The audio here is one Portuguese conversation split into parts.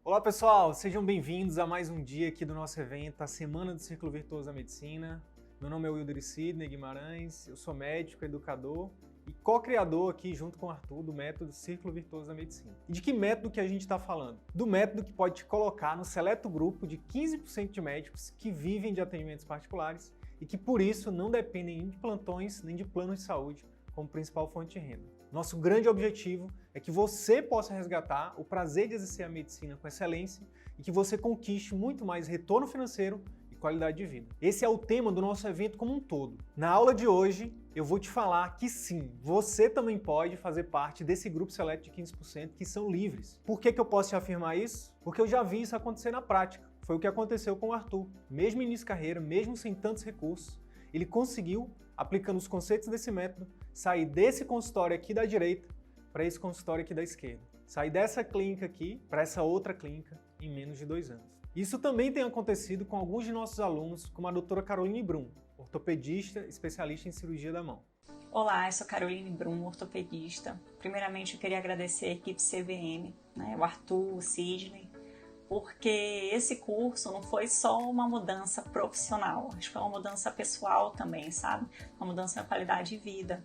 Olá pessoal, sejam bem-vindos a mais um dia aqui do nosso evento, a Semana do Círculo Virtuoso da Medicina. Meu nome é Wilder Sidney Guimarães, eu sou médico, educador e co-criador aqui junto com o Arthur do método Círculo Virtuoso da Medicina. E de que método que a gente está falando? Do método que pode te colocar no seleto grupo de 15% de médicos que vivem de atendimentos particulares e que por isso não dependem nem de plantões nem de planos de saúde como principal fonte de renda. Nosso grande objetivo é que você possa resgatar o prazer de exercer a medicina com excelência e que você conquiste muito mais retorno financeiro e qualidade de vida. Esse é o tema do nosso evento como um todo. Na aula de hoje, eu vou te falar que sim, você também pode fazer parte desse grupo seleto de 15% que são livres. Por que eu posso te afirmar isso? Porque eu já vi isso acontecer na prática. Foi o que aconteceu com o Arthur. Mesmo início de carreira, mesmo sem tantos recursos, ele conseguiu, aplicando os conceitos desse método, sair desse consultório aqui da direita para esse consultório aqui da esquerda. Sair dessa clínica aqui para essa outra clínica em menos de 2 anos. Isso também tem acontecido com alguns de nossos alunos, como a doutora Caroline Brum, ortopedista, especialista em cirurgia da mão. Olá, eu sou Caroline Brum, ortopedista. Primeiramente, eu queria agradecer a equipe CVM, o Arthur, o Sidney, porque esse curso não foi só uma mudança profissional, acho que foi uma mudança pessoal também, sabe? Uma mudança na qualidade de vida,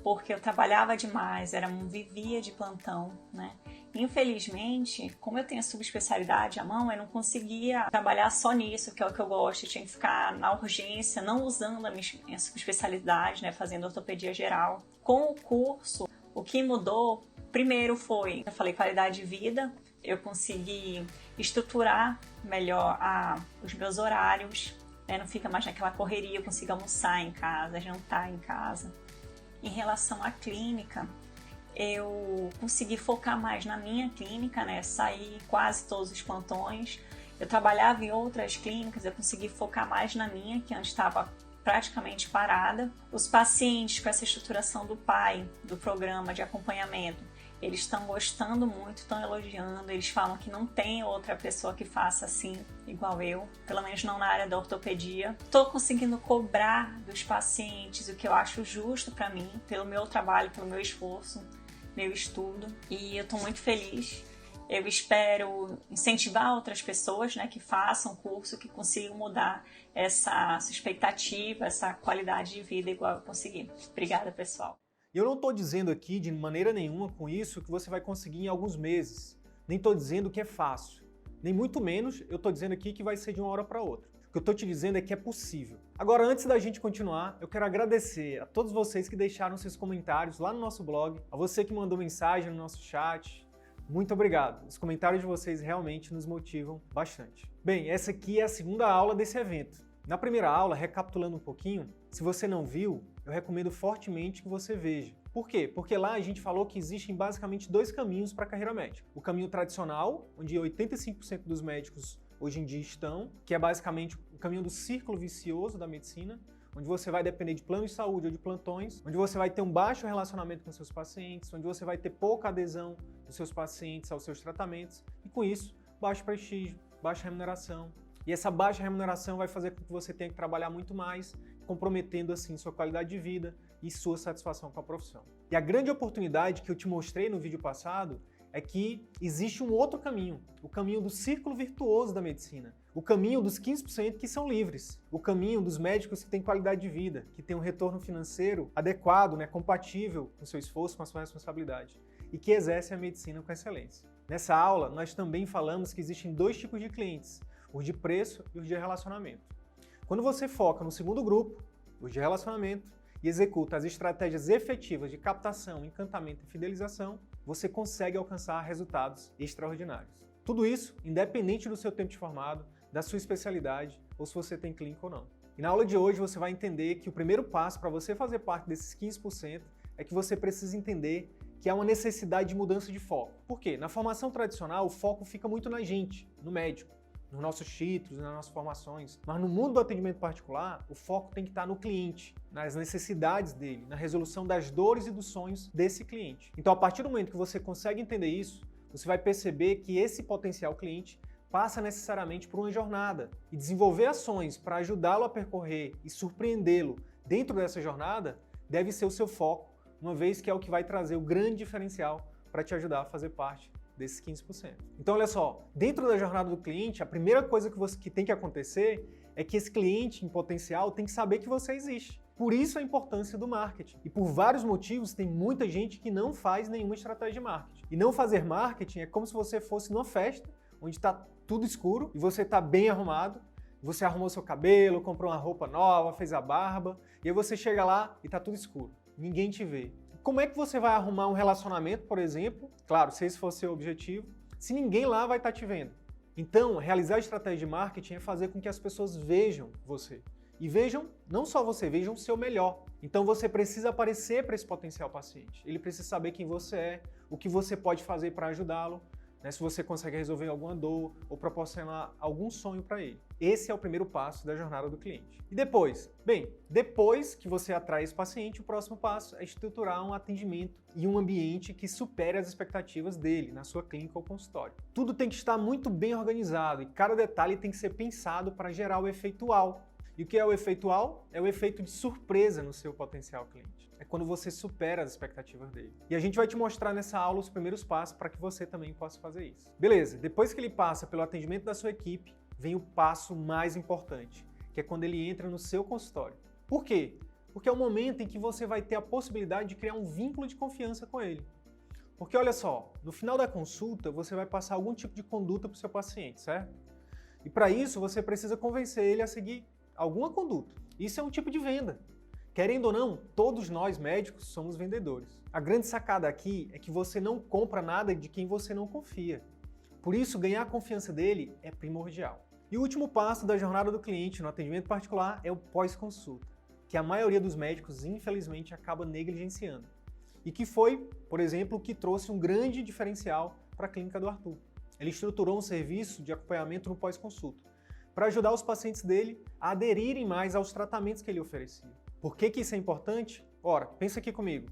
porque eu trabalhava demais, vivia de plantão, né? Infelizmente, como eu tenho a subespecialidade à mão, eu não conseguia trabalhar só nisso, que é o que eu gosto, eu tinha que ficar na urgência, não usando a minha subespecialidade, né? Fazendo ortopedia geral. Com o curso, o que mudou, primeiro foi, eu falei, qualidade de vida. Eu consegui estruturar melhor os meus horários, né? Não fica mais naquela correria, eu consigo almoçar em casa, jantar em casa. Em relação à clínica, eu consegui focar mais na minha clínica, né? Sair quase todos os plantões. Eu trabalhava em outras clínicas, eu consegui focar mais na minha, que antes estava praticamente parada. Os pacientes, com essa estruturação do PAI, do programa de acompanhamento, eles estão gostando muito, estão elogiando, eles falam que não tem outra pessoa que faça assim, igual eu, pelo menos não na área da ortopedia. Estou conseguindo cobrar dos pacientes o que eu acho justo para mim, pelo meu trabalho, pelo meu esforço, meu estudo, e eu estou muito feliz. Eu espero incentivar outras pessoas, né, que façam curso, que consigam mudar essa expectativa, essa qualidade de vida igual eu consegui. Obrigada, pessoal. E eu não estou dizendo aqui de maneira nenhuma com isso que você vai conseguir em alguns meses. Nem estou dizendo que é fácil. Nem muito menos eu estou dizendo aqui que vai ser de uma hora para outra. O que eu estou te dizendo é que é possível. Agora, antes da gente continuar, eu quero agradecer a todos vocês que deixaram seus comentários lá no nosso blog, a você que mandou mensagem no nosso chat. Muito obrigado. Os comentários de vocês realmente nos motivam bastante. Bem, essa aqui é a segunda aula desse evento. Na primeira aula, recapitulando um pouquinho, se você não viu, eu recomendo fortemente que você veja. Por quê? Porque lá a gente falou que existem basicamente 2 caminhos para a carreira médica. O caminho tradicional, onde 85% dos médicos hoje em dia estão, que é basicamente o caminho do círculo vicioso da medicina, onde você vai depender de plano de saúde ou de plantões, onde você vai ter um baixo relacionamento com seus pacientes, onde você vai ter pouca adesão dos seus pacientes aos seus tratamentos, e com isso, baixo prestígio, baixa remuneração. E essa baixa remuneração vai fazer com que você tenha que trabalhar muito mais, comprometendo assim sua qualidade de vida e sua satisfação com a profissão. E a grande oportunidade que eu te mostrei no vídeo passado é que existe um outro caminho, o caminho do círculo virtuoso da medicina, o caminho dos 15% que são livres, o caminho dos médicos que têm qualidade de vida, que têm um retorno financeiro adequado, né, compatível com o seu esforço, com a sua responsabilidade, e que exercem a medicina com excelência. Nessa aula, nós também falamos que existem 2 tipos de clientes, os de preço e os de relacionamento. Quando você foca no segundo grupo, os de relacionamento, e executa as estratégias efetivas de captação, encantamento e fidelização, você consegue alcançar resultados extraordinários. Tudo isso independente do seu tempo de formado, da sua especialidade ou se você tem clínica ou não. E na aula de hoje você vai entender que o primeiro passo para você fazer parte desses 15% é que você precisa entender que há uma necessidade de mudança de foco. Por quê? Na formação tradicional, o foco fica muito na gente, no médico, nos nossos títulos, nas nossas formações. Mas no mundo do atendimento particular, o foco tem que estar no cliente, nas necessidades dele, na resolução das dores e dos sonhos desse cliente. Então, a partir do momento que você consegue entender isso, você vai perceber que esse potencial cliente passa necessariamente por uma jornada e desenvolver ações para ajudá-lo a percorrer e surpreendê-lo dentro dessa jornada deve ser o seu foco, uma vez que é o que vai trazer o grande diferencial para te ajudar a fazer parte desses 15%. Então, olha só, dentro da jornada do cliente, a primeira coisa que tem que acontecer é que esse cliente em potencial tem que saber que você existe. Por isso a importância do marketing. E por vários motivos, tem muita gente que não faz nenhuma estratégia de marketing. E não fazer marketing é como se você fosse numa festa, onde está tudo escuro e você está bem arrumado, você arrumou seu cabelo, comprou uma roupa nova, fez a barba, e aí você chega lá e está tudo escuro. Ninguém te vê. Como é que você vai arrumar um relacionamento, por exemplo, claro, se esse for seu objetivo, se ninguém lá vai estar te vendo? Então, realizar a estratégia de marketing é fazer com que as pessoas vejam você. E vejam, não só você, vejam o seu melhor. Então você precisa aparecer para esse potencial paciente. Ele precisa saber quem você é, o que você pode fazer para ajudá-lo, né, se você consegue resolver alguma dor ou proporcionar algum sonho para ele. Esse é o primeiro passo da jornada do cliente. E depois? Bem, depois que você atrai esse paciente, o próximo passo é estruturar um atendimento e um ambiente que supere as expectativas dele, na sua clínica ou consultório. Tudo tem que estar muito bem organizado e cada detalhe tem que ser pensado para gerar o efeito uau. E o que é o efeito uau? É o efeito de surpresa no seu potencial cliente. É quando você supera as expectativas dele. E a gente vai te mostrar nessa aula os primeiros passos para que você também possa fazer isso. Beleza, depois que ele passa pelo atendimento da sua equipe, vem o passo mais importante, que é quando ele entra no seu consultório. Por quê? Porque é o momento em que você vai ter a possibilidade de criar um vínculo de confiança com ele. Porque olha só, no final da consulta você vai passar algum tipo de conduta para o seu paciente, certo? E para isso você precisa convencer ele a seguir alguma conduta. Isso é um tipo de venda. Querendo ou não, todos nós médicos somos vendedores. A grande sacada aqui é que você não compra nada de quem você não confia. Por isso, ganhar a confiança dele é primordial. E o último passo da jornada do cliente no atendimento particular é o pós-consulta, que a maioria dos médicos, infelizmente, acaba negligenciando. E que foi, por exemplo, o que trouxe um grande diferencial para a clínica do Arthur. Ele estruturou um serviço de acompanhamento no pós-consulta, para ajudar os pacientes dele a aderirem mais aos tratamentos que ele oferecia. Por que isso é importante? Ora, pensa aqui comigo.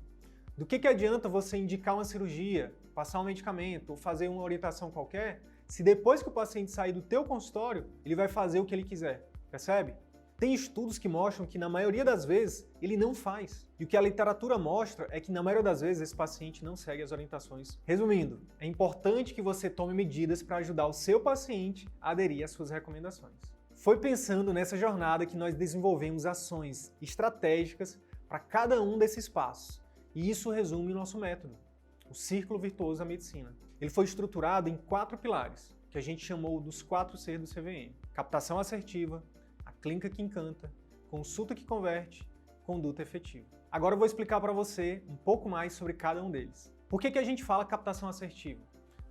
Do que adianta você indicar uma cirurgia, passar um medicamento ou fazer uma orientação qualquer, se depois que o paciente sair do teu consultório, ele vai fazer o que ele quiser? Percebe? Tem estudos que mostram que na maioria das vezes ele não faz. E o que a literatura mostra é que na maioria das vezes esse paciente não segue as orientações. Resumindo, é importante que você tome medidas para ajudar o seu paciente a aderir às suas recomendações. Foi pensando nessa jornada que nós desenvolvemos ações estratégicas para cada um desses passos. E isso resume o nosso método, o Círculo Virtuoso da Medicina. Ele foi estruturado em 4 pilares, que a gente chamou dos 4 Cs do CVM. Captação assertiva, a clínica que encanta, consulta que converte, conduta efetiva. Agora eu vou explicar para você um pouco mais sobre cada um deles. Por que a gente fala captação assertiva?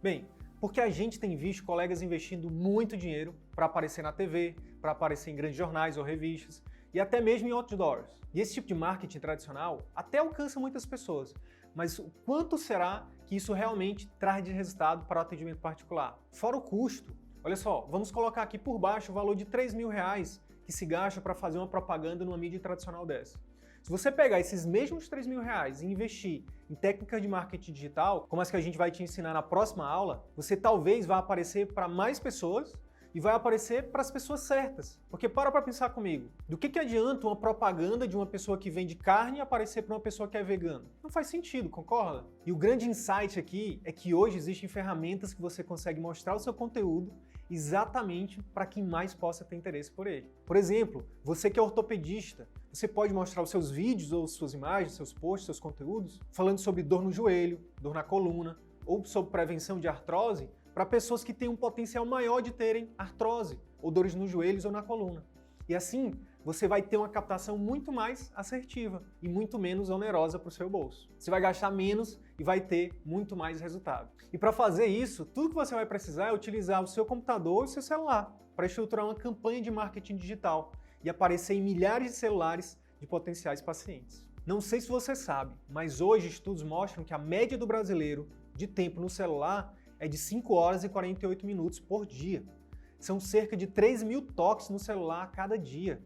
Bem, porque a gente tem visto colegas investindo muito dinheiro para aparecer na TV, para aparecer em grandes jornais ou revistas e até mesmo em outdoors. E esse tipo de marketing tradicional até alcança muitas pessoas, mas o quanto será que isso realmente traz de resultado para o atendimento particular? Fora o custo, olha só, vamos colocar aqui por baixo o valor de R$3.000 que se gasta para fazer uma propaganda numa mídia tradicional dessa. Se você pegar esses mesmos R$3.000 e investir em técnicas de marketing digital, como as que a gente vai te ensinar na próxima aula, você talvez vá aparecer para mais pessoas e vai aparecer para as pessoas certas. Porque para pensar comigo, do que adianta uma propaganda de uma pessoa que vende carne aparecer para uma pessoa que é vegana? Não faz sentido, concorda? E o grande insight aqui é que hoje existem ferramentas que você consegue mostrar o seu conteúdo exatamente para quem mais possa ter interesse por ele. Por exemplo, você que é ortopedista, você pode mostrar os seus vídeos ou suas imagens, seus posts, seus conteúdos, falando sobre dor no joelho, dor na coluna, ou sobre prevenção de artrose, para pessoas que têm um potencial maior de terem artrose, ou dores nos joelhos ou na coluna. E assim, você vai ter uma captação muito mais assertiva e muito menos onerosa para o seu bolso. Você vai gastar menos e vai ter muito mais resultado. E para fazer isso, tudo que você vai precisar é utilizar o seu computador e o seu celular para estruturar uma campanha de marketing digital e aparecer em milhares de celulares de potenciais pacientes. Não sei se você sabe, mas hoje estudos mostram que a média do brasileiro de tempo no celular é de 5 horas e 48 minutos por dia. São cerca de 3.000 toques no celular a cada dia.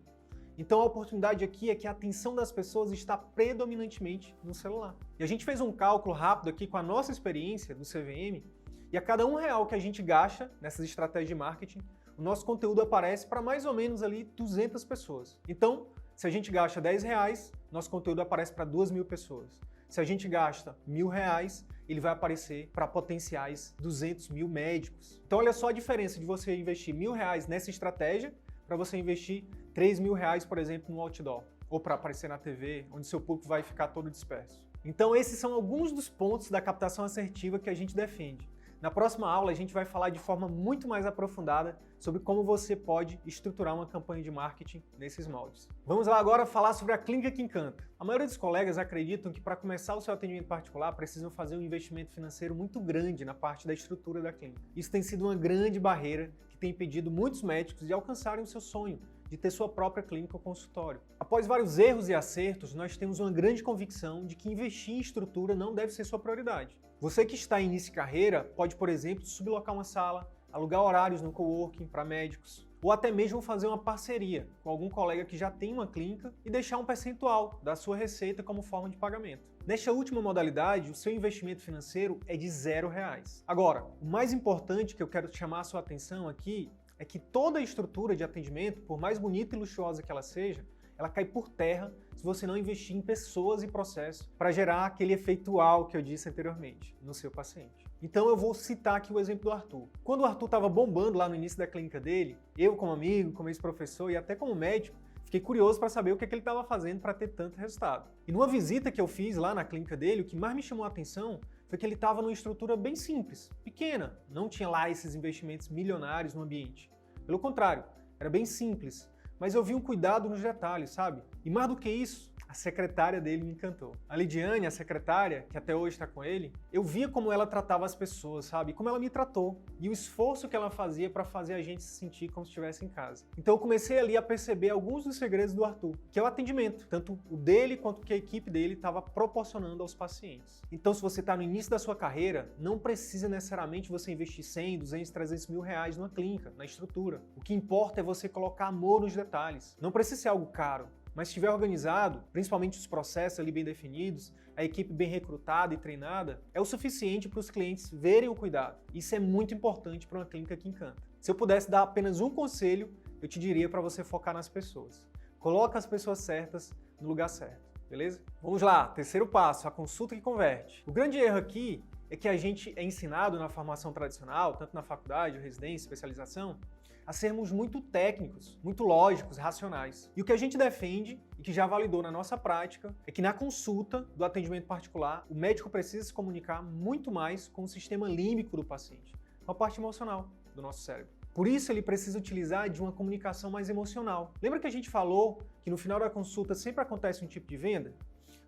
Então a oportunidade aqui é que a atenção das pessoas está predominantemente no celular. E a gente fez um cálculo rápido aqui com a nossa experiência do CVM, e a cada R$1 que a gente gasta nessas estratégias de marketing, o nosso conteúdo aparece para mais ou menos ali 200 pessoas. Então, se a gente gasta R$10, nosso conteúdo aparece para 2.000 pessoas. Se a gente gasta R$1.000, ele vai aparecer para potenciais 200 mil médicos. Então olha só a diferença de você investir R$1.000 nessa estratégia para você investir R$3.000, por exemplo, no outdoor, ou para aparecer na TV, onde seu público vai ficar todo disperso. Então esses são alguns dos pontos da captação assertiva que a gente defende. Na próxima aula a gente vai falar de forma muito mais aprofundada sobre como você pode estruturar uma campanha de marketing nesses moldes. Vamos lá agora falar sobre a clínica que encanta. A maioria dos colegas acreditam que para começar o seu atendimento particular precisam fazer um investimento financeiro muito grande na parte da estrutura da clínica. Isso tem sido uma grande barreira que tem impedido muitos médicos de alcançarem o seu sonho de ter sua própria clínica ou consultório. Após vários erros e acertos, nós temos uma grande convicção de que investir em estrutura não deve ser sua prioridade. Você que está em início de carreira pode, por exemplo, sublocar uma sala, alugar horários no coworking para médicos, ou até mesmo fazer uma parceria com algum colega que já tem uma clínica e deixar um percentual da sua receita como forma de pagamento. Nesta última modalidade, o seu investimento financeiro é de R$0. Agora, o mais importante que eu quero chamar a sua atenção aqui é que toda a estrutura de atendimento, por mais bonita e luxuosa que ela seja, ela cai por terra se você não investir em pessoas e processos para gerar aquele efeito uau que eu disse anteriormente no seu paciente. Então eu vou citar aqui o exemplo do Arthur. Quando o Arthur estava bombando lá no início da clínica dele, eu como amigo, como ex-professor e até como médico, fiquei curioso para saber o que ele estava fazendo para ter tanto resultado. E numa visita que eu fiz lá na clínica dele, o que mais me chamou a atenção foi que ele estava numa estrutura bem simples, pequena, não tinha lá esses investimentos milionários no ambiente. Pelo contrário, era bem simples, mas eu vi um cuidado nos detalhes, sabe? E mais do que isso, a secretária dele me encantou. A Lidiane, a secretária, que até hoje está com ele, eu via como ela tratava as pessoas, sabe? Como ela me tratou. E o esforço que ela fazia para fazer a gente se sentir como se estivesse em casa. Então eu comecei ali a perceber alguns dos segredos do Arthur, que é o atendimento. Tanto o dele quanto o que a equipe dele estava proporcionando aos pacientes. Então se você está no início da sua carreira, não precisa necessariamente você investir 100, 200, 300 mil reais numa clínica, na estrutura. O que importa é você colocar amor nos detalhes. Não precisa ser algo caro. Mas se estiver organizado, principalmente os processos ali bem definidos, a equipe bem recrutada e treinada, é o suficiente para os clientes verem o cuidado. Isso é muito importante para uma clínica que encanta. Se eu pudesse dar apenas um conselho, eu te diria para você focar nas pessoas. Coloca as pessoas certas no lugar certo, beleza? Vamos lá, terceiro passo, a consulta que converte. O grande erro aqui é que a gente é ensinado na formação tradicional, tanto na faculdade, residência, especialização, a sermos muito técnicos, muito lógicos, racionais. E o que a gente defende, e que já validou na nossa prática, é que na consulta do atendimento particular, o médico precisa se comunicar muito mais com o sistema límbico do paciente, com a parte emocional do nosso cérebro. Por isso ele precisa utilizar de uma comunicação mais emocional. Lembra que a gente falou que no final da consulta sempre acontece um tipo de venda?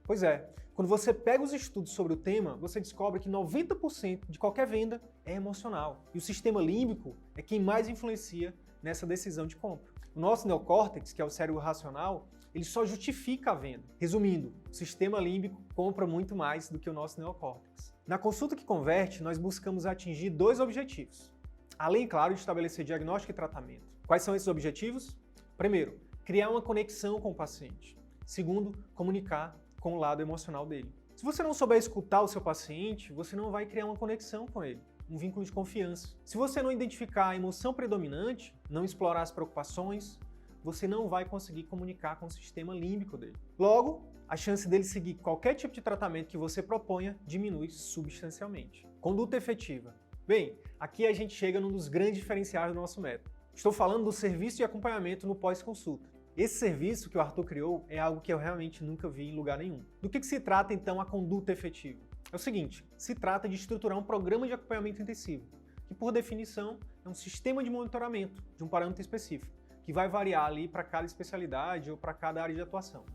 Pois é, quando você pega os estudos sobre o tema, você descobre que 90% de qualquer venda é emocional. E o sistema límbico é quem mais influencia nessa decisão de compra. O nosso neocórtex, que é o cérebro racional, ele só justifica a venda. Resumindo, o sistema límbico compra muito mais do que o nosso neocórtex. Na consulta que converte, nós buscamos atingir dois objetivos. Além, claro, de estabelecer diagnóstico e tratamento. Quais são esses objetivos? Primeiro, criar uma conexão com o paciente. Segundo, comunicar com o lado emocional dele. Se você não souber escutar o seu paciente, você não vai criar uma conexão com ele, um vínculo de confiança. Se você não identificar a emoção predominante, não explorar as preocupações, você não vai conseguir comunicar com o sistema límbico dele. Logo, a chance dele seguir qualquer tipo de tratamento que você proponha diminui substancialmente. Conduta efetiva. Bem, aqui a gente chega num dos grandes diferenciais do nosso método. Estou falando do serviço de acompanhamento no pós-consulta. Esse serviço que o Arthur criou é algo que eu realmente nunca vi em lugar nenhum. Do que se trata, então, a conduta efetiva? É o seguinte, se trata de estruturar um programa de acompanhamento intensivo, que, por definição, é um sistema de monitoramento de um parâmetro específico, que vai variar ali para cada especialidade ou para cada área de atuação.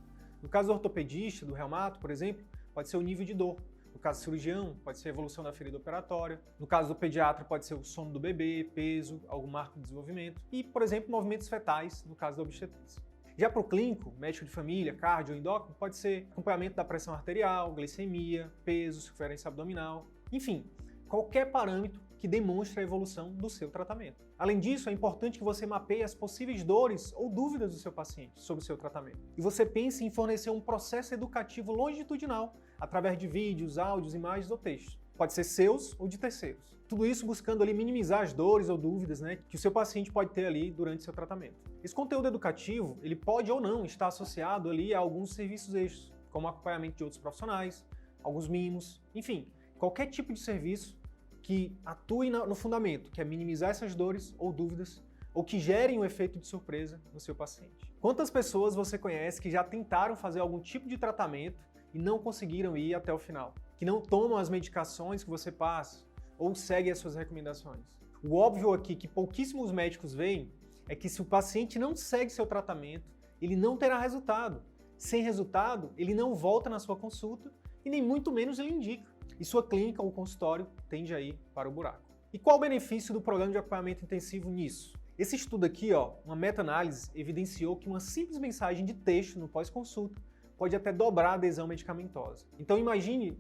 No caso do ortopedista, do reumato, por exemplo, pode ser o nível de dor. No caso do cirurgião, pode ser a evolução da ferida operatória. No caso do pediatra, pode ser o sono do bebê, peso, algum marco de desenvolvimento. E, por exemplo, movimentos fetais, no caso da obstetrícia. Já para o clínico, médico de família, cardio, endócrino, pode ser acompanhamento da pressão arterial, glicemia, peso, circunferência abdominal, enfim, qualquer parâmetro que demonstre a evolução do seu tratamento. Além disso, é importante que você mapeie as possíveis dores ou dúvidas do seu paciente sobre o seu tratamento. E você pense em fornecer um processo educativo longitudinal, através de vídeos, áudios, imagens ou textos. Pode ser seus ou de terceiros. Tudo isso buscando ali minimizar as dores ou dúvidas, que o seu paciente pode ter ali durante seu tratamento. Esse conteúdo educativo, ele pode ou não estar associado ali a alguns serviços extras, como acompanhamento de outros profissionais, alguns mimos, enfim, qualquer tipo de serviço que atue no fundamento, que é minimizar essas dores ou dúvidas, ou que gerem um efeito de surpresa no seu paciente. Quantas pessoas você conhece que já tentaram fazer algum tipo de tratamento e não conseguiram ir até o final? Que não tomam as medicações que você passa ou seguem as suas recomendações? O óbvio aqui que pouquíssimos médicos veem é que se o paciente não segue seu tratamento, ele não terá resultado. Sem resultado, ele não volta na sua consulta e nem muito menos ele indica. E sua clínica ou consultório tende a ir para o buraco. E qual o benefício do programa de acompanhamento intensivo nisso? Esse estudo aqui, uma meta-análise, evidenciou que uma simples mensagem de texto no pós-consulta pode até dobrar a adesão medicamentosa. Então imagine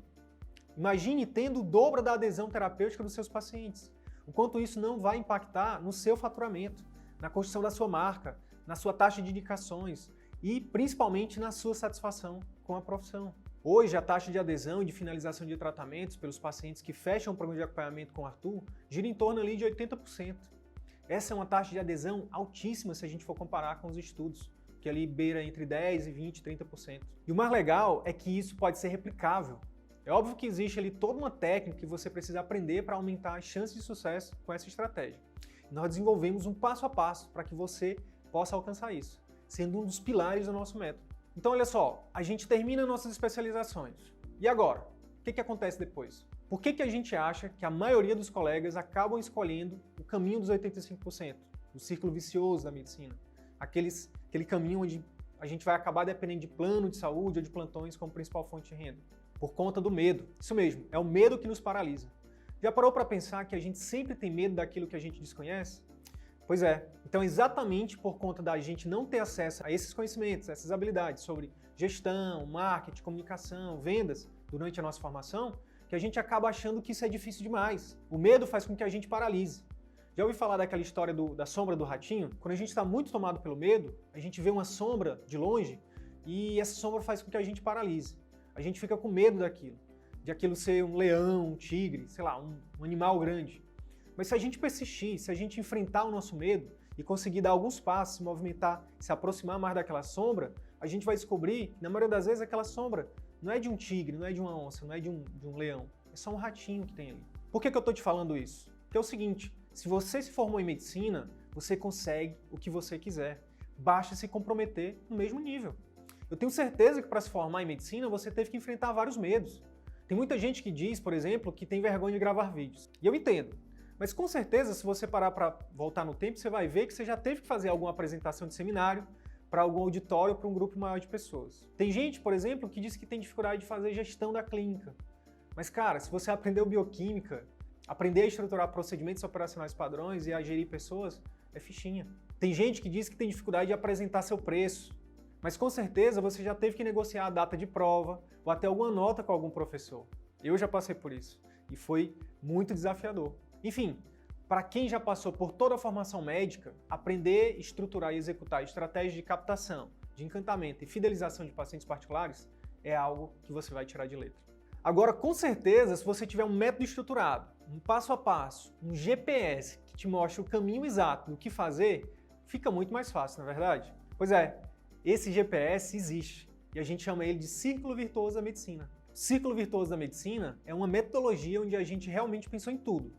tendo o dobro da adesão terapêutica dos seus pacientes. O quanto isso não vai impactar no seu faturamento, na construção da sua marca, na sua taxa de indicações e principalmente na sua satisfação com a profissão. Hoje, a taxa de adesão e de finalização de tratamentos pelos pacientes que fecham o programa de acompanhamento com o Arthur gira em torno ali de 80%. Essa é uma taxa de adesão altíssima se a gente for comparar com os estudos, que ali beira entre 10%, 20%, 30%. E o mais legal é que isso pode ser replicável. É óbvio que existe ali toda uma técnica que você precisa aprender para aumentar as chances de sucesso com essa estratégia. Nós desenvolvemos um passo a passo para que você possa alcançar isso, sendo um dos pilares do nosso método. Então olha só, a gente termina nossas especializações. E agora? O que acontece depois? Por que a gente acha que a maioria dos colegas acabam escolhendo o caminho dos 85%, o círculo vicioso da medicina? Aquele caminho onde a gente vai acabar dependendo de plano de saúde ou de plantões como principal fonte de renda? Por conta do medo. Isso mesmo, é o medo que nos paralisa. Já parou para pensar que a gente sempre tem medo daquilo que a gente desconhece? Pois é, então exatamente por conta da gente não ter acesso a esses conhecimentos, a essas habilidades sobre gestão, marketing, comunicação, vendas durante a nossa formação, que a gente acaba achando que isso é difícil demais. O medo faz com que a gente paralise. Já ouvi falar daquela história da sombra do ratinho? Quando a gente está muito tomado pelo medo, a gente vê uma sombra de longe e essa sombra faz com que a gente paralise. A gente fica com medo daquilo, de aquilo ser um leão, um tigre, sei lá, um animal grande. Mas se a gente persistir, se a gente enfrentar o nosso medo e conseguir dar alguns passos, se movimentar, se aproximar mais daquela sombra, a gente vai descobrir que, na maioria das vezes, aquela sombra não é de um tigre, não é de uma onça, não é de um leão. É só um ratinho que tem ali. Por que eu estou te falando isso? Porque é o seguinte, se você se formou em medicina, você consegue o que você quiser. Basta se comprometer no mesmo nível. Eu tenho certeza que para se formar em medicina, você teve que enfrentar vários medos. Tem muita gente que diz, por exemplo, que tem vergonha de gravar vídeos. E eu entendo. Mas com certeza, se você parar para voltar no tempo, você vai ver que você já teve que fazer alguma apresentação de seminário para algum auditório, para um grupo maior de pessoas. Tem gente, por exemplo, que diz que tem dificuldade de fazer gestão da clínica. Mas, cara, se você aprendeu bioquímica, aprender a estruturar procedimentos operacionais padrões e a gerir pessoas, é fichinha. Tem gente que diz que tem dificuldade de apresentar seu preço. Mas com certeza você já teve que negociar a data de prova ou até alguma nota com algum professor. Eu já passei por isso e foi muito desafiador. Enfim, para quem já passou por toda a formação médica, aprender, estruturar e executar estratégias de captação, de encantamento e fidelização de pacientes particulares é algo que você vai tirar de letra. Agora, com certeza, se você tiver um método estruturado, um passo a passo, um GPS que te mostre o caminho exato do que fazer, fica muito mais fácil, não é verdade? Pois é, esse GPS existe e a gente chama ele de Círculo Virtuoso da Medicina. Círculo Virtuoso da Medicina é uma metodologia onde a gente realmente pensou em tudo.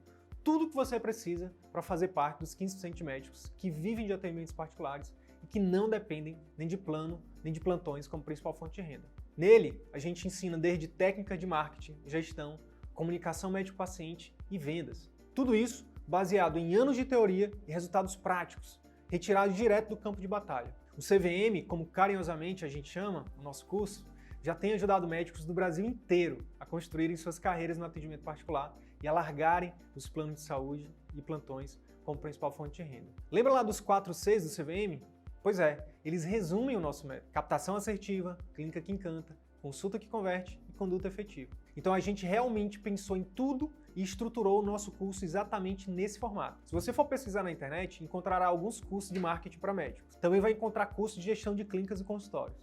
Tudo que você precisa para fazer parte dos 15% de médicos que vivem de atendimentos particulares e que não dependem nem de plano, nem de plantões como principal fonte de renda. Nele, a gente ensina desde técnicas de marketing, gestão, comunicação médico-paciente e vendas. Tudo isso baseado em anos de teoria e resultados práticos, retirados direto do campo de batalha. O CVM, como carinhosamente a gente chama o nosso curso, já tem ajudado médicos do Brasil inteiro a construírem suas carreiras no atendimento particular e a largarem os planos de saúde e plantões como principal fonte de renda. Lembra lá dos 4 Cs do CVM? Pois é, eles resumem o nosso método. Captação assertiva, clínica que encanta, consulta que converte e conduta efetiva. Então a gente realmente pensou em tudo e estruturou o nosso curso exatamente nesse formato. Se você for pesquisar na internet, encontrará alguns cursos de marketing para médicos. Também vai encontrar cursos de gestão de clínicas e consultórios.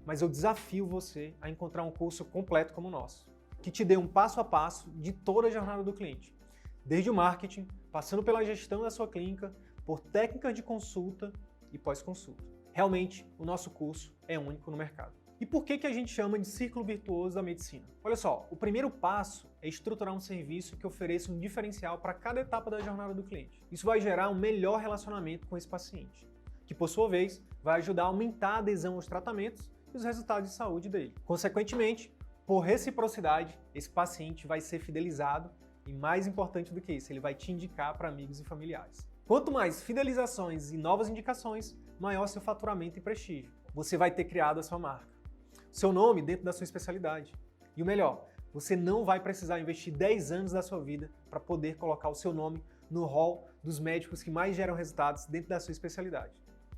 Mas eu desafio você a encontrar um curso completo como o nosso, que te dê um passo a passo de toda a jornada do cliente, desde o marketing, passando pela gestão da sua clínica, por técnicas de consulta e pós-consulta. Realmente, o nosso curso é único no mercado. E por que a gente chama de círculo virtuoso da medicina? Olha só, o primeiro passo é estruturar um serviço que ofereça um diferencial para cada etapa da jornada do cliente. Isso vai gerar um melhor relacionamento com esse paciente, que por sua vez vai ajudar a aumentar a adesão aos tratamentos e os resultados de saúde dele. Consequentemente, por reciprocidade, esse paciente vai ser fidelizado e, mais importante do que isso, ele vai te indicar para amigos e familiares. Quanto mais fidelizações e novas indicações, maior seu faturamento e prestígio. Você vai ter criado a sua marca, seu nome dentro da sua especialidade. E o melhor, você não vai precisar investir 10 anos da sua vida para poder colocar o seu nome no hall dos médicos que mais geram resultados dentro da sua especialidade.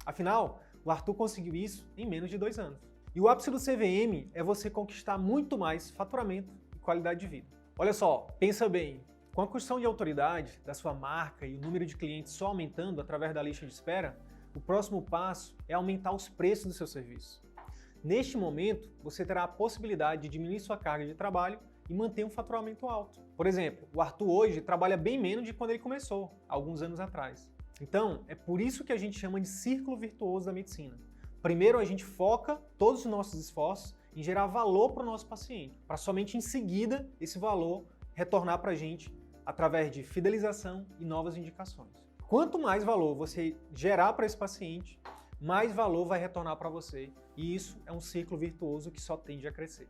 Afinal, o Arthur conseguiu isso em menos de 2 anos. E o ápice do CVM é você conquistar muito mais faturamento e qualidade de vida. Olha só, pensa bem, com a construção de autoridade da sua marca e o número de clientes só aumentando através da lista de espera, o próximo passo é aumentar os preços do seu serviço. Neste momento, você terá a possibilidade de diminuir sua carga de trabalho e manter um faturamento alto. Por exemplo, o Arthur hoje trabalha bem menos de quando ele começou, alguns anos atrás. Então, é por isso que a gente chama de círculo virtuoso da medicina. Primeiro, a gente foca todos os nossos esforços em gerar valor para o nosso paciente, para somente em seguida esse valor retornar para a gente através de fidelização e novas indicações. Quanto mais valor você gerar para esse paciente, mais valor vai retornar para você. E isso é um ciclo virtuoso que só tende a crescer.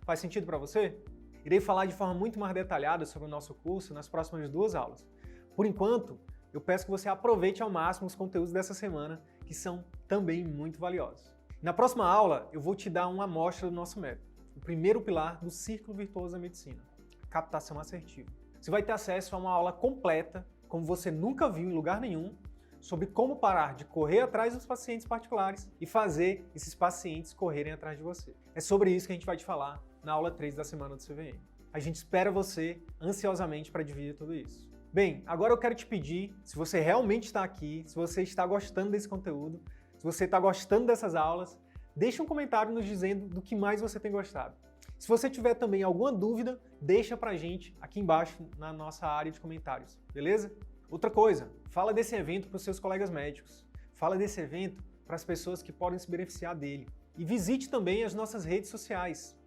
Faz sentido para você? Irei falar de forma muito mais detalhada sobre o nosso curso nas próximas 2 aulas. Por enquanto, eu peço que você aproveite ao máximo os conteúdos dessa semana, que são também muito valiosos. Na próxima aula, eu vou te dar uma amostra do nosso método, o primeiro pilar do círculo virtuoso da medicina, captação assertiva. Você vai ter acesso a uma aula completa, como você nunca viu em lugar nenhum, sobre como parar de correr atrás dos pacientes particulares e fazer esses pacientes correrem atrás de você. É sobre isso que a gente vai te falar na aula 3 da semana do CVM. A gente espera você ansiosamente para dividir tudo isso. Bem, agora eu quero te pedir, se você realmente está aqui, se você está gostando desse conteúdo, se você está gostando dessas aulas, deixa um comentário nos dizendo do que mais você tem gostado. Se você tiver também alguma dúvida, deixa pra gente aqui embaixo na nossa área de comentários, beleza? Outra coisa, fala desse evento para os seus colegas médicos. Fala desse evento para as pessoas que podem se beneficiar dele. E visite também as nossas redes sociais.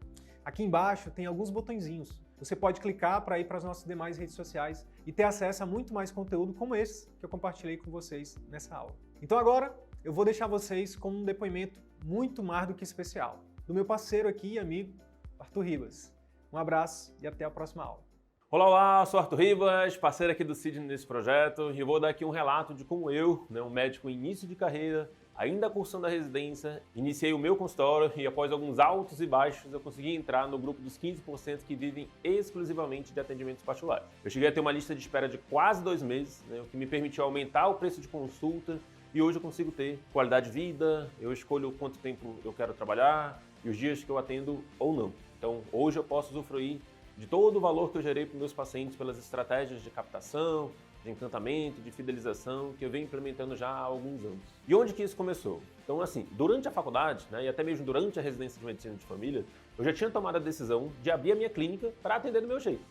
Aqui embaixo tem alguns botõezinhos. Você pode clicar para ir para as nossas demais redes sociais e ter acesso a muito mais conteúdo como esse que eu compartilhei com vocês nessa aula. Então agora eu vou deixar vocês com um depoimento muito mais do que especial, do meu parceiro aqui e amigo, Arthur Ribas. Um abraço e até a próxima aula. Olá, olá, sou Arthur Ribas, parceiro aqui do Sidney nesse projeto, e eu vou dar aqui um relato de como eu, um médico em início de carreira, ainda cursando a residência, iniciei o meu consultório e após alguns altos e baixos eu consegui entrar no grupo dos 15% que vivem exclusivamente de atendimentos particulares. Eu cheguei a ter uma lista de espera de quase 2 meses, o que me permitiu aumentar o preço de consulta e hoje eu consigo ter qualidade de vida, eu escolho quanto tempo eu quero trabalhar e os dias que eu atendo ou não. Então hoje eu posso usufruir de todo o valor que eu gerei para os meus pacientes pelas estratégias de captação, de encantamento, de fidelização que eu venho implementando já há alguns anos. E onde que isso começou? Então assim, durante a faculdade, e até mesmo durante a residência de medicina de família, eu já tinha tomado a decisão de abrir a minha clínica para atender do meu jeito.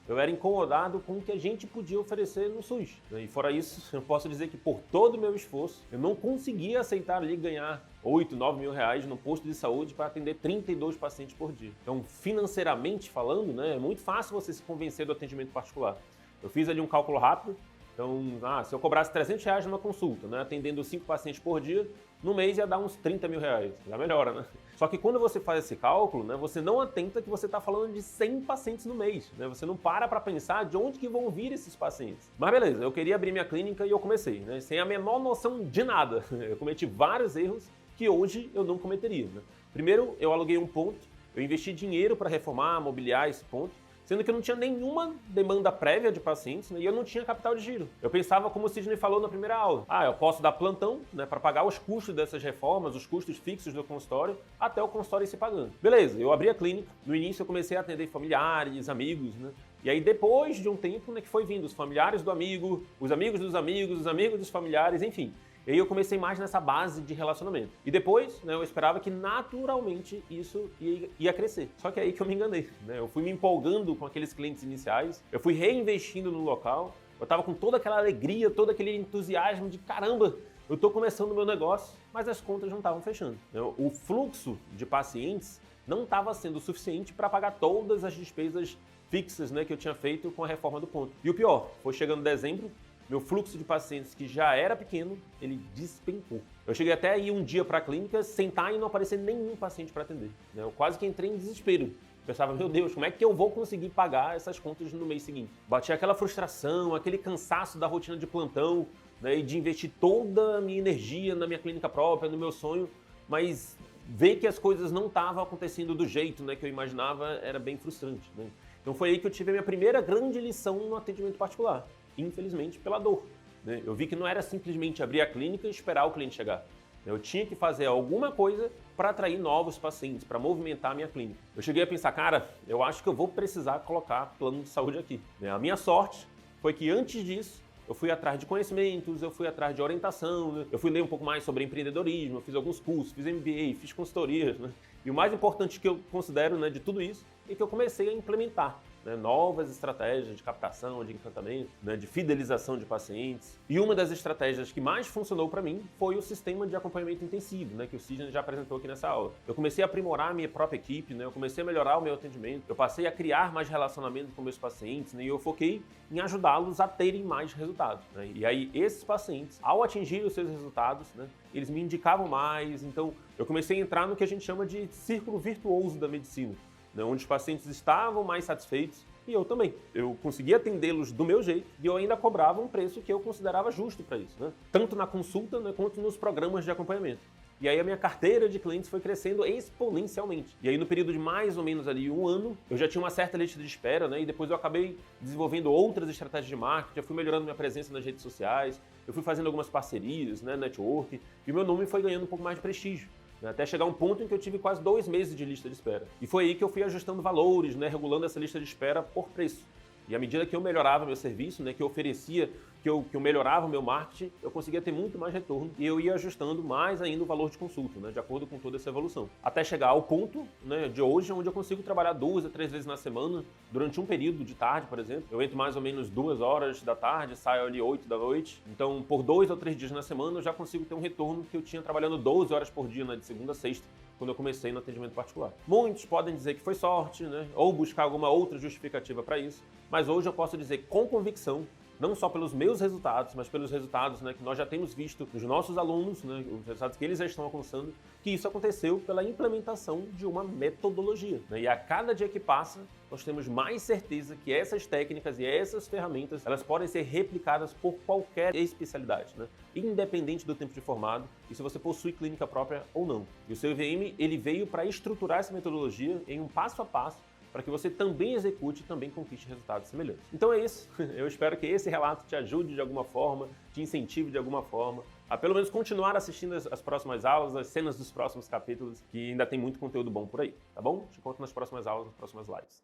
Eu era incomodado com o que a gente podia oferecer no SUS. E fora isso, eu posso dizer que por todo o meu esforço, eu não conseguia aceitar ali ganhar 8, 9 mil reais no posto de saúde para atender 32 pacientes por dia. Então, financeiramente falando, é muito fácil você se convencer do atendimento particular. Eu fiz ali um cálculo rápido. Então, se eu cobrasse 300 reais numa consulta, atendendo 5 pacientes por dia, no mês ia dar uns 30 mil reais. Já melhora, Só que quando você faz esse cálculo, você não atenta que você está falando de 100 pacientes no mês. Você não para pensar de onde que vão vir esses pacientes. Mas beleza, eu queria abrir minha clínica e eu comecei, sem a menor noção de nada. Eu cometi vários erros que hoje eu não cometeria. Primeiro, eu aluguei um ponto, eu investi dinheiro para reformar, mobiliar esse ponto, sendo que eu não tinha nenhuma demanda prévia de pacientes e eu não tinha capital de giro. Eu pensava, como o Sidney falou na primeira aula, eu posso dar plantão para pagar os custos dessas reformas, os custos fixos do consultório, até o consultório ir se pagando. Beleza, eu abri a clínica, no início eu comecei a atender familiares, amigos, E aí depois de um tempo que foi vindo os familiares do amigo, os amigos dos amigos, os amigos dos familiares, enfim. E aí eu comecei mais nessa base de relacionamento. E depois, eu esperava que naturalmente isso ia crescer. Só que é aí que eu me enganei, Eu fui me empolgando com aqueles clientes iniciais, eu fui reinvestindo no local, eu estava com toda aquela alegria, todo aquele entusiasmo de caramba, eu estou começando o meu negócio, mas as contas não estavam fechando. O fluxo de pacientes não estava sendo suficiente para pagar todas as despesas fixas, né, que eu tinha feito com a reforma do ponto. E o pior, foi chegando dezembro, meu fluxo de pacientes, que já era pequeno, ele despencou. Eu cheguei até a ir um dia para a clínica, sentar e não aparecer nenhum paciente para atender. Eu quase que entrei em desespero. Pensava, meu Deus, como é que eu vou conseguir pagar essas contas no mês seguinte? Batia aquela frustração, aquele cansaço da rotina de plantão, né, e de investir toda a minha energia na minha clínica própria, no meu sonho, mas ver que as coisas não estavam acontecendo do jeito, né, que eu imaginava era bem frustrante. Né? Então foi aí que eu tive a minha primeira grande lição no atendimento particular, infelizmente pela dor. Né? Eu vi que não era simplesmente abrir a clínica e esperar o cliente chegar. Eu tinha que fazer alguma coisa para atrair novos pacientes, para movimentar a minha clínica. Eu cheguei a pensar, cara, eu acho que eu vou precisar colocar plano de saúde aqui. A minha sorte foi que antes disso, eu fui atrás de conhecimentos, eu fui atrás de orientação, né? Eu fui ler um pouco mais sobre empreendedorismo, eu fiz alguns cursos, fiz MBA, fiz consultorias. Né? E o mais importante que eu considero, né, de tudo isso é que eu comecei a implementar, né, novas estratégias de captação, de encantamento, né, de fidelização de pacientes. E uma das estratégias que mais funcionou para mim foi o sistema de acompanhamento intensivo, né, que o Sidney já apresentou aqui nessa aula. Eu comecei a aprimorar a minha própria equipe, né, eu comecei a melhorar o meu atendimento, eu passei a criar mais relacionamento com meus pacientes, né, e eu foquei em ajudá-los a terem mais resultados. Né? E aí esses pacientes, ao atingir os seus resultados, né, eles me indicavam mais, então eu comecei a entrar no que a gente chama de círculo virtuoso da medicina, onde os pacientes estavam mais satisfeitos e eu também. Eu conseguia atendê-los do meu jeito e eu ainda cobrava um preço que eu considerava justo para isso, né? Tanto na consulta, né, quanto nos programas de acompanhamento. E aí a minha carteira de clientes foi crescendo exponencialmente. E aí no período de mais ou menos ali um ano, eu já tinha uma certa lista de espera, né? E depois eu acabei desenvolvendo outras estratégias de marketing, eu fui melhorando minha presença nas redes sociais, eu fui fazendo algumas parcerias, né, network, e o meu nome foi ganhando um pouco mais de prestígio. Até chegar um ponto em que eu tive quase 2 meses de lista de espera. E foi aí que eu fui ajustando valores, né, regulando essa lista de espera por preço. E à medida que eu melhorava meu serviço, né, que eu oferecia, que eu melhorava o meu marketing, eu conseguia ter muito mais retorno e eu ia ajustando mais ainda o valor de consulta, né, de acordo com toda essa evolução. Até chegar ao ponto, né, de hoje, onde eu consigo trabalhar 2 a 3 vezes na semana, durante um período de tarde, por exemplo. Eu entro mais ou menos 2 horas da tarde, saio ali 8 da noite. Então, por 2 ou 3 dias na semana, eu já consigo ter um retorno que eu tinha trabalhando 12 horas por dia, né, de segunda a sexta, quando eu comecei no atendimento particular. Muitos podem dizer que foi sorte, né, ou buscar alguma outra justificativa para isso, mas hoje eu posso dizer com convicção, não só pelos meus resultados, mas pelos resultados, né, que nós já temos visto dos nossos alunos, né, os resultados que eles já estão alcançando, que isso aconteceu pela implementação de uma metodologia. Né? E a cada dia que passa, nós temos mais certeza que essas técnicas e essas ferramentas, elas podem ser replicadas por qualquer especialidade, né? Independente do tempo de formado e se você possui clínica própria ou não. E o seu IVM, ele veio para estruturar essa metodologia em um passo a passo para que você também execute e também conquiste resultados semelhantes. Então é isso. Eu espero que esse relato te ajude de alguma forma, te incentive de alguma forma a pelo menos continuar assistindo as próximas aulas, as cenas dos próximos capítulos, que ainda tem muito conteúdo bom por aí, tá bom? Te encontro nas próximas aulas, nas próximas lives.